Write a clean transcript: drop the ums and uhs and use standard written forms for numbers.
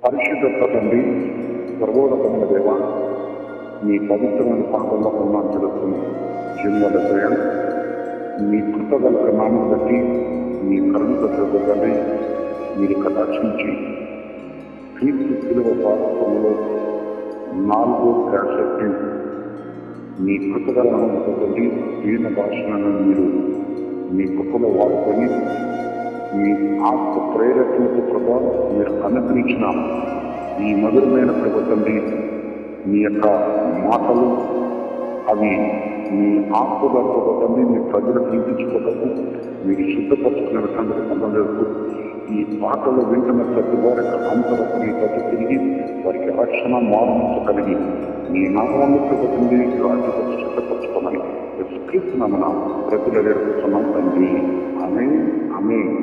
పరిశుద్ధత తండ్రి, సర్వోన్నతమైన దేవ, మీ పవిత్రమైన పాటల్లో ఉన్నాను తెలుస్తుంది. జీవన దయ, మీ కృతగల నామం బట్టి, మీ కరుణతో తండ్రి మీరు కటాక్షించి క్రీస్తు శిలువ పాదములో 4వ క్యాసెట్ని మీ కృతగల నామంతో తండ్రి దీన భాషలను మీరు మీ కృపలో వాడుకొని మీ ఆత్మ ప్రేరకులతో ప్రభావం మీరు అనుగ్రహించిన ఈ మధురమైన ప్రభు తండ్రి మీ యొక్క మాటలు అవి మీ ఆత్మతో తండ్రి మీ ప్రజలకు వినిపించుకోవటము మీరు శుద్ధపరుచుకునే సంగతి పొందలేదు. ఈ పాటలు వింటున్న ప్రతి వారి యొక్క అంతరకు మీ ప్రతి తిరిగి వారికి రక్షణ మార్మించగలిగి మీ నామాన్ని ప్రభుత్వండి రాజ్యత శుద్ధపరచుకోమని క్రీస్తునామన ప్రజలు ఎదుర్కొన్నాం తండ్రి. ఆమేన్, ఆమేన్.